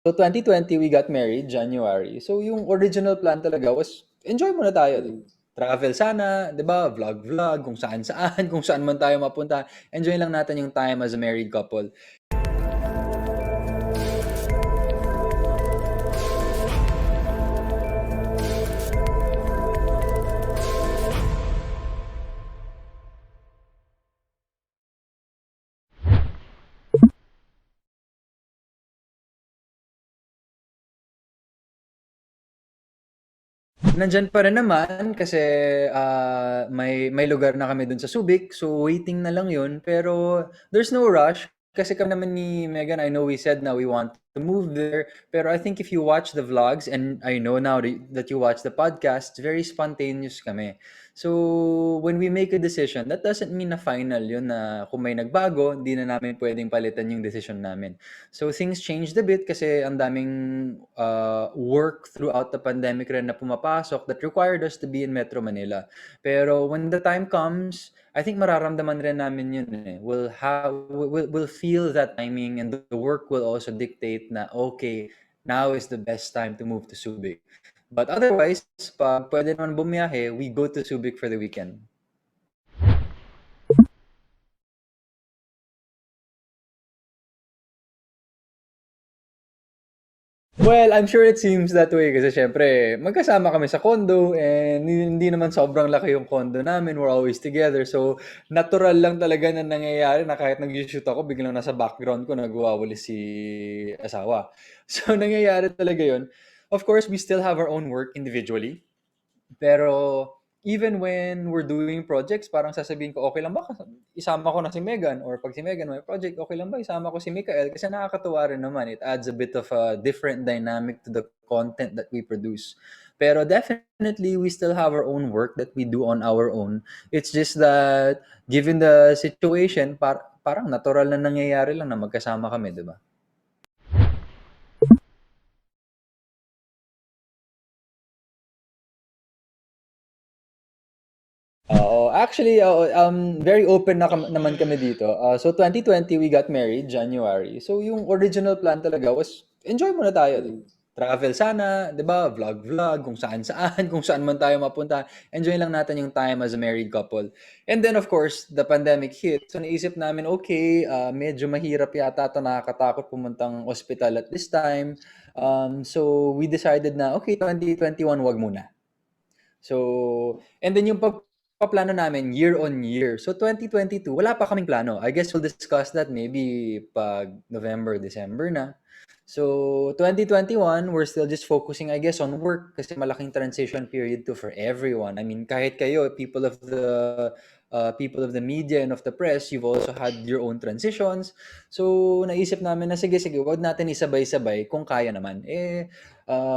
So 2020, we got married, January. So yung original plan talaga was, enjoy muna tayo. Travel sana, di ba? Vlog-vlog, kung saan-saan, kung saan man tayo mapunta. Enjoy lang natin yung time as a married couple. Nandyan pa rin naman kasi may lugar na kami dun sa SUBIC. So waiting na lang yun. Pero there's no rush kasi kami naman ni Megan, I know we said na we want to move there. Pero I think if you watch the vlogs and I know now that you watch the podcast, very spontaneous kami. So when we make a decision, that doesn't mean na final yun na kung may nagbago, hindi na namin pwedeng palitan yung decision namin. So things changed a bit kasi ang daming work throughout the pandemic rin na pumapasok that required us to be in Metro Manila. Pero when the time comes, I think mararamdaman rin namin yun eh. We'll feel that timing and the work will also dictate na okay, now is the best time to move to Subic. But otherwise, pag pwede naman bumiyahe, we go to Subic for the weekend. Well, I'm sure it seems that way kasi syempre magkasama kami sa condo and hindi naman sobrang laki yung condo namin. We're always together. So, natural lang talaga na nangyayari na kahit nag-shoot ako, biglang nasa background ko nagwawali si asawa. So, nangyayari talaga yun. Of course, we still have our own work individually. Pero even when we're doing projects, parang sasabihin ko, okay lang ba? Isama ko na si Megan. Or pag si Megan may project, okay lang ba? Isama ko si Mikael. Kasi nakakatuwa rin naman. It adds a bit of a different dynamic to the content that we produce. Pero definitely, we still have our own work that we do on our own. It's just that, given the situation, parang natural na nangyayari lang na magkasama kami, di ba? Oo, actually, very open naman kami dito. So 2020, we got married, January. So yung original plan talaga was, enjoy muna tayo. Travel sana, di ba? Vlog-vlog, kung saan-saan, kung saan man tayo mapunta. Enjoy lang natin yung time as a married couple. And then, of course, the pandemic hit. So naisip namin, okay, medyo mahirap yata ito, nakakatakot pumuntang ospital at this time. So we decided na, okay, 2021, wag muna. So, and then yung pagpaplano namin year on year. So 2022, wala pa kaming plano. I guess we'll discuss that maybe pag November, December na. So 2021, we're still just focusing, I guess, on work kasi malaking transition period to for everyone. I mean, kahit kayo, people of the media and of the press, you've also had your own transitions. So naisip namin na sige, wag natin isabay-sabay kung kaya naman.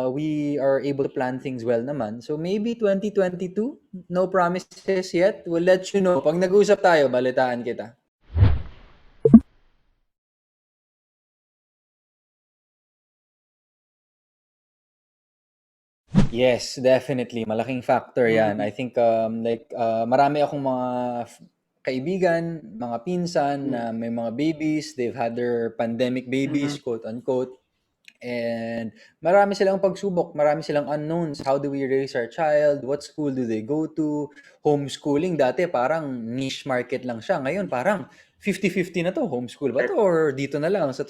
We are able to plan things well naman. So maybe 2022, no promises yet. We'll let you know. Pag nag-usap tayo, balitaan kita. Yes, definitely. Malaking factor yan. I think marami akong mga kaibigan, mga pinsan na may mga babies. They've had their pandemic babies, quote unquote. And marami silang pagsubok, marami silang unknowns. How do we raise our child? What school do they go to? Homeschooling dati parang niche market lang siya. Ngayon parang 50-50 na to. Homeschool ba to? Or dito na lang sa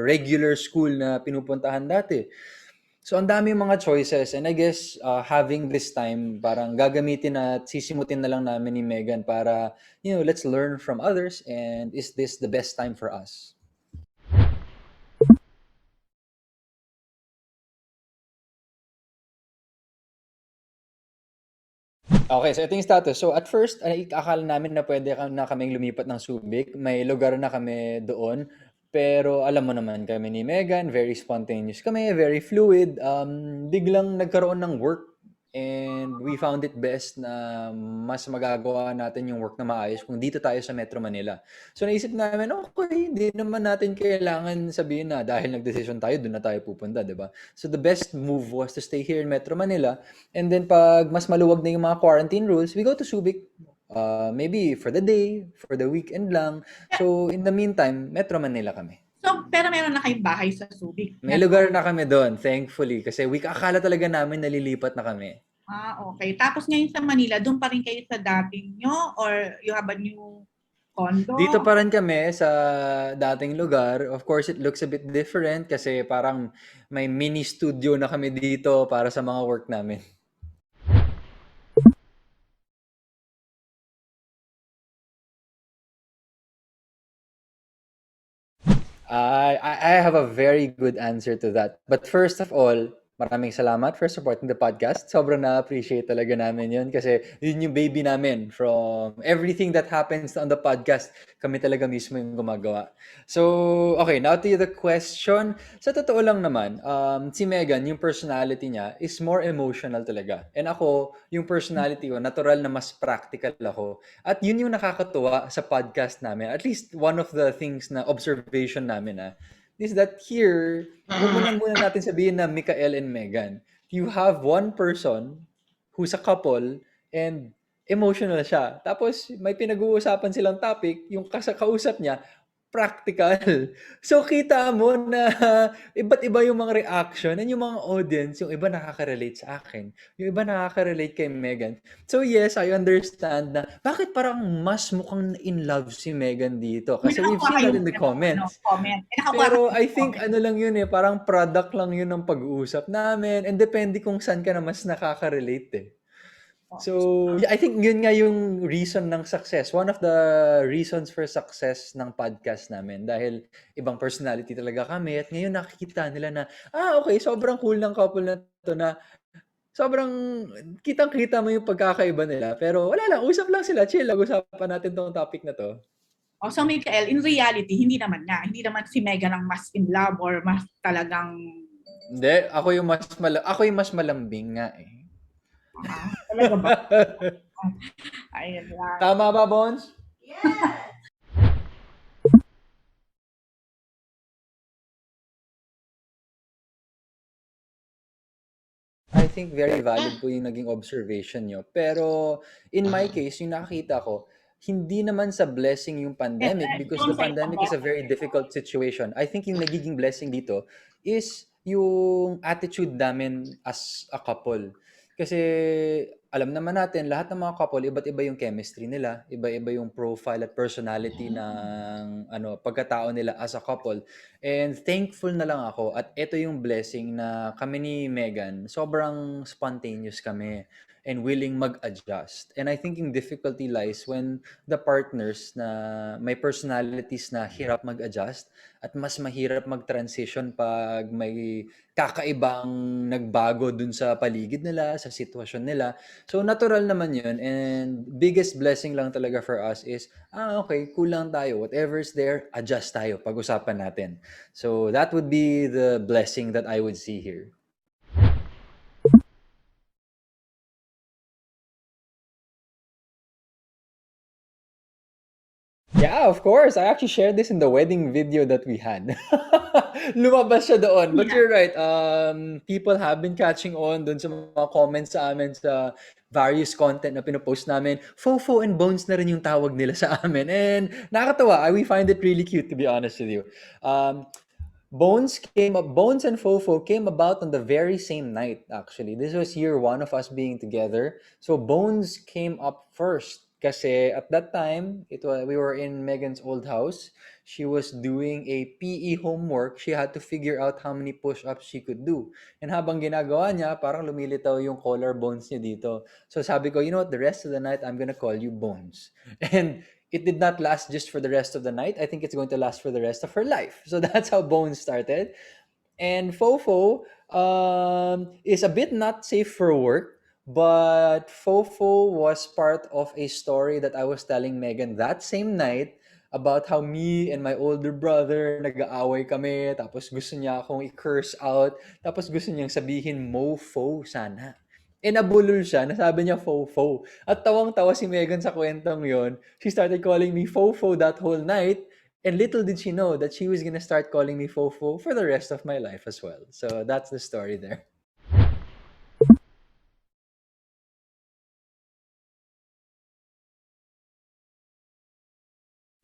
regular school na pinupuntahan dati. So ang dami mga choices and I guess having this time parang gagamitin at sisimutin na lang namin ni Megan para let's learn from others and is this the best time for us? Okay, so ito yung status. So at first, akala namin na pwede na kaming lumipat ng Subic. May lugar na kami doon. Pero alam mo naman kami ni Megan, very spontaneous kami, very fluid. Biglang nagkaroon ng work and we found it best na mas magagawa natin yung work na maayos kung dito tayo sa Metro Manila. So naisip namin, okay, hindi naman natin kailangan sabihin na dahil nagdesisyon tayo, doon na tayo pupunta, di ba? So the best move was to stay here in Metro Manila. And then pag mas maluwag na yung mga quarantine rules, we go to Subic. Maybe for the day, for the weekend lang. So in the meantime, Metro Manila kami. So, pero meron na kayong bahay sa Subic. May lugar na kami doon, thankfully. Kasi akala talaga namin nalilipat na kami. Okay. Tapos ngayon sa Manila, doon pa rin kayo sa dating nyo or you have a new Dito condo? pa rin kami sa dating lugar. Of course, it looks a bit different kasi parang may mini studio na kami dito para sa mga work namin. I have a very good answer to that. But first of all, maraming salamat for supporting the podcast. Sobrang na-appreciate talaga namin yun kasi yun yung baby namin. From everything that happens on the podcast, kami talaga mismo yung gumagawa. So, okay, now to the question. Sa totoo lang naman, si Megan, yung personality niya is more emotional talaga. And ako, yung personality ko, natural na mas practical ako. At yun yung nakakatuwa sa podcast namin. At least one of the things na observation namin is that here, huwag mo lang muna natin sabihin na Mikael and Megan. You have one person who's a couple and emotional siya. Tapos may pinag-uusapan silang topic, yung kausap niya, practical. So kita mo na iba't iba yung mga reaction and yung mga audience, yung iba nakaka-relate sa akin, yung iba nakaka-relate kay Megan. So yes, I understand na bakit parang mas mukhang in love si Megan dito. May Kasi we've nakukuha seen that kayong in the comments. comment. May nakukuha Pero kayong I think comment. ano lang yun parang product lang yun ng pag-uusap namin and depende kung saan ka na mas nakaka-relate eh. So, yeah, I think yun nga yung reason ng success. One of the reasons for success ng podcast namin dahil ibang personality talaga kami at ngayon nakikita nila na, okay, sobrang cool ng couple na to na sobrang kitang-kita mo yung pagkakaiba nila. Pero wala lang, usap lang sila, chill, usapan natin tong topic na to. So Michael, in reality, hindi naman na. Hindi naman si Megan ang mas in love or mas talagang Hindi, ako yung mas malambing nga eh. talaga ba? Ayun lang. Tama ba, Bones? I think very valid po yung naging observation nyo. Pero in my case, yung nakakita ko, hindi naman sa blessing yung pandemic because the Doon sa ibang pandemic is a very difficult situation. I think yung nagiging blessing dito is yung attitude namin as a couple. Kasi alam naman natin, lahat ng mga couple, iba't iba yung chemistry nila, iba-iba yung profile at personality ng pagkatao nila as a couple. And thankful na lang ako at ito yung blessing na kami ni Megan, sobrang spontaneous kami and willing mag-adjust. And I think yung difficulty lies when the partners na may personalities na hirap mag-adjust at mas mahirap mag-transition pag may kakaibang nagbago dun sa paligid nila, sa sitwasyon nila. So natural naman yun and biggest blessing lang talaga for us is, okay, kulang tayo. Whatever's there, adjust tayo. Pag-usapan natin. So that would be the blessing that I would see here. Yeah, of course. I actually shared this in the wedding video that we had. Lumabas siya doon. But you're right. People have been catching on dun sa mga comments sa amin sa various content na pinopost namin. FOFO and Bones na rin yung tawag nila sa amin. And nakakatawa. We find it really cute, to be honest with you. Bones and Fofo came about on the very same night, actually. This was year one of us being together. So Bones came up first. Kasi at that time, we were in Megan's old house. She was doing a PE homework. She had to figure out how many push-ups she could do. And habang ginagawa niya, parang lumilitaw yung collarbones niya dito. So sabi ko, you know what, the rest of the night, I'm gonna call you Bones. And it did not last just for the rest of the night. I think it's going to last for the rest of her life. So that's how Bones started. And Fofo is a bit not safe for work, but Fofo was part of a story that I was telling Megan that same night about how me and my older brother nag-aaway kami, tapos gusto niya akong i-curse out, tapos gusto niyang sabihin mofo sana. Eh nabulol siya, nasabi niya fofo. At tawang-tawa si Megan sa kwentong yon. She started calling me fofo that whole night. And little did she know that she was gonna start calling me fofo for the rest of my life as well. So that's the story there.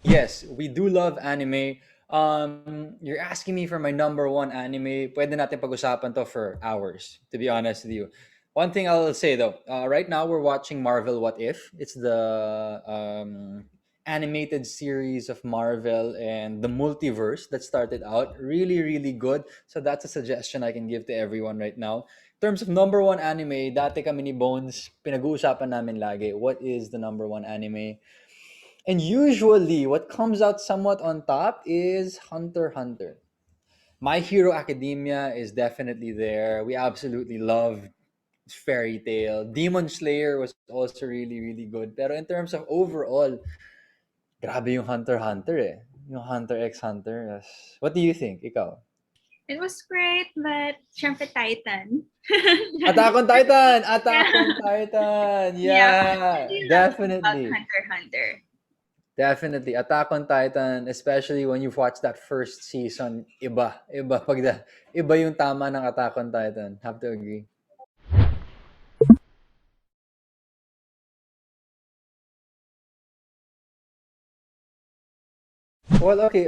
Yes, we do love anime. You're asking me for my number one anime. Pwede natin pag-usapan to for hours, to be honest with you. One thing I'll say though, right now we're watching Marvel What If. It's the animated series of Marvel and the multiverse that started out. Really, really good. So that's a suggestion I can give to everyone right now. In terms of number one anime, dati kami ni Bones, pinag-uusapan namin lagi, what is the number one anime? And usually, what comes out somewhat on top is Hunter x Hunter. My Hero Academia is definitely there. We absolutely love Fairy Tail. Demon Slayer was also really, really good. Pero in terms of overall, grabe yung Hunter x Hunter eh. Yung Hunter x Hunter. Yes. What do you think? Ikaw? It was great, but syempre Titan. Attack on Titan! Attack Yeah. on Titan! Yeah. What Yeah! do you love about Definitely. Hunter x Hunter? Definitely. Attack on Titan, especially when you've watched that first season, iba. Iba. Iba yung tama ng Attack on Titan. Have to agree. Well, okay.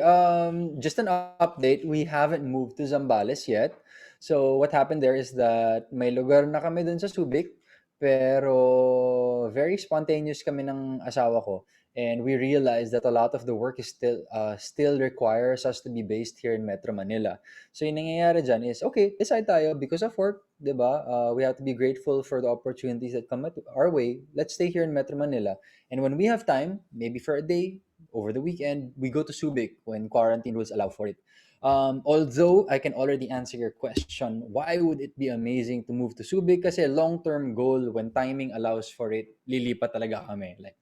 Just an update. We haven't moved to Zambales yet. So what happened there is that may lugar na kami dun sa Subic, pero very spontaneous kami ng asawa ko. And we realized that a lot of the work is still requires us to be based here in Metro Manila. So yung nangyayari dyan is, okay, decide tayo because of work, di ba? We have to be grateful for the opportunities that come our way. Let's stay here in Metro Manila. And when we have time, maybe for a day, over the weekend, we go to Subic when quarantine rules allow for it. Although I can already answer your question, why would it be amazing to move to Subic? Kasi long-term goal, when timing allows for it, lilipat talaga kami. Like,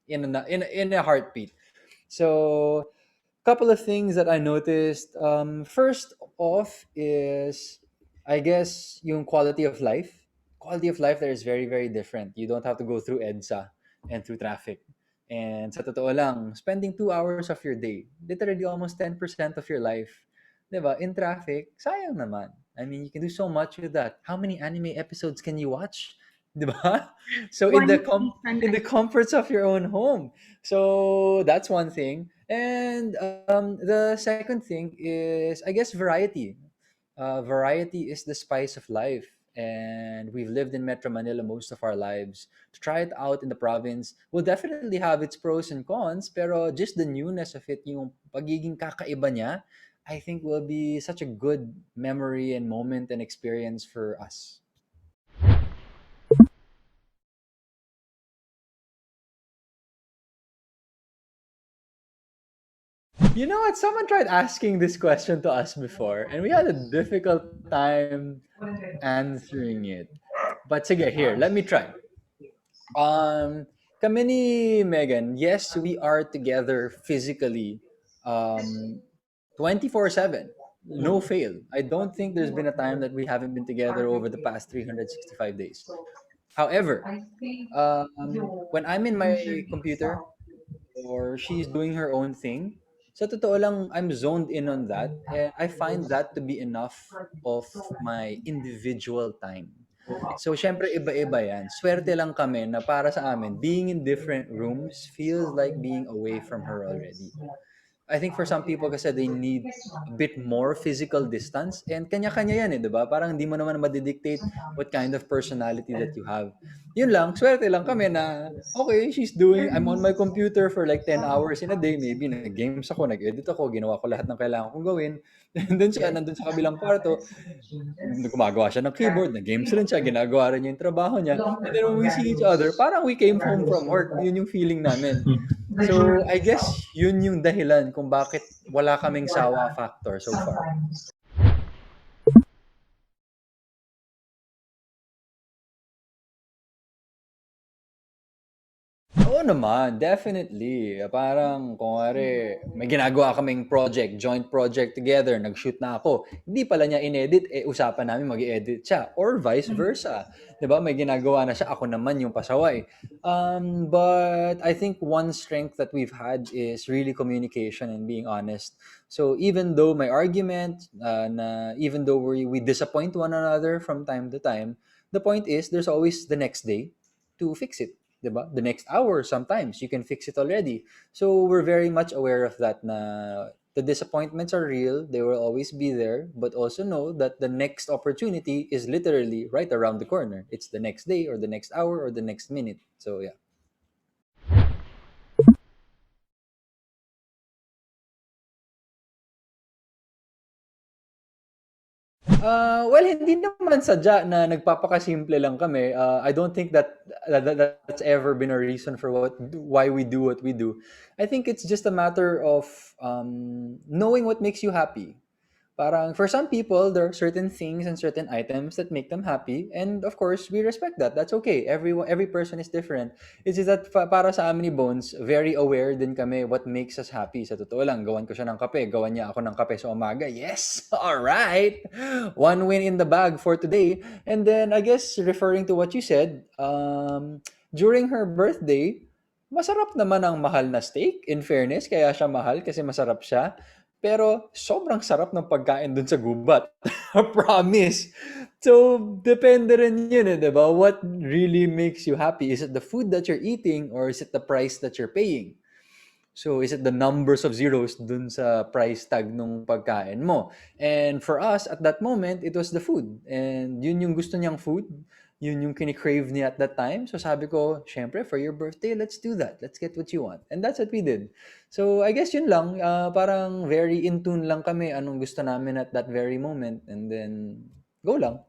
in a heartbeat. So, couple of things that I noticed. First off is, I guess, yung quality of life. Quality of life there is very, very different. You don't have to go through EDSA and through traffic. And sa totoo lang, spending 2 hours of your day, literally almost 10% of your life, diba, in traffic, sayang naman. I mean, you can do so much with that. How many anime episodes can you watch? Diba? So One season. in the comforts of your own home. So that's one thing. And the second thing is, I guess, variety. Variety is the spice of life. And we've lived in Metro Manila most of our lives. To try it out in the province will definitely have its pros and cons, pero just the newness of it, yung pagiging kakaiba niya, I think will be such a good memory and moment and experience for us. You know what? Someone tried asking this question to us before, and we had a difficult time answering it. But sige, here, let me try. Kami ni Megan, yes, we are together physically 24/7. No fail. I don't think there's been a time that we haven't been together over the past 365 days. However, when I'm in my computer or she's doing her own thing, sa totoo lang, I'm zoned in on that. And I find that to be enough of my individual time. So, syempre, iba-iba yan. Swerte lang kami na para sa amin, being in different rooms feels like being away from her already. I think for some people kasi they need a bit more physical distance and kanya-kanya yan eh, di ba? Parang hindi mo naman madidictate what kind of personality that you have. Yun lang, swerte lang kami na, okay, I'm on my computer for like 10 hours in a day, maybe nag-games ako, nag-edit ako, ginawa ko lahat ng kailangan kong gawin. And then siya, nandun sa kabilang kwarto, gumagawa siya ng keyboard, nag-games rin siya, ginagawa rin niya yung trabaho niya. And then when we see each other, parang we came home from work. Yun yung feeling namin. So, I guess yun yung dahilan kung bakit wala kaming sawa factor so far. Oo naman, definitely. Parang, kung may ginagawa kaming project, joint project together, nag-shoot na ako, hindi pala niya inedit, usapan namin mag-edit siya. Or vice versa. 'Di ba? May ginagawa na siya, ako naman yung pasaway. But I think one strength that we've had is really communication and being honest. So even though my argument, even though we disappoint one another from time to time, the point is there's always the next day to fix it. 'Di ba? The next hour sometimes you can fix it already. So we're very much aware of that na The disappointments are real, they will always be there, but also know that the next opportunity is literally right around the corner. It's the next day or the next hour or the next minute. So yeah. Well, hindi naman sadya na nagpapakasimple lang kami. I don't think that's ever been a reason for why we do what we do. I think it's just a matter of knowing what makes you happy. Parang for some people, there are certain things and certain items that make them happy, and of course, we respect that. That's okay. Every person is different. It's just that para sa amin ni Bones, very aware din kami what makes us happy. Sa totoo lang, gawan ko siya ng kape, gawan niya ako ng kape sa umaga. Yes! All right! One win in the bag for today. And then, I guess, referring to what you said, during her birthday, masarap naman ang mahal na steak. In fairness, kaya siya mahal kasi masarap siya. Pero sobrang sarap ng pagkain dun sa gubat. Promise. So, depende rin yun eh, diba? What really makes you happy? Is it the food that you're eating or is it the price that you're paying? So, is it the numbers of zeros dun sa price tag nung pagkain mo? And for us, at that moment, it was the food. And yun yung gusto niyang food. Yun yung kinikrave niya at that time. So sabi ko, syempre, for your birthday, let's do that. Let's get what you want. And that's what we did. So I guess yun lang. Parang very in tune lang kami anong gusto namin at that very moment. And then, go lang.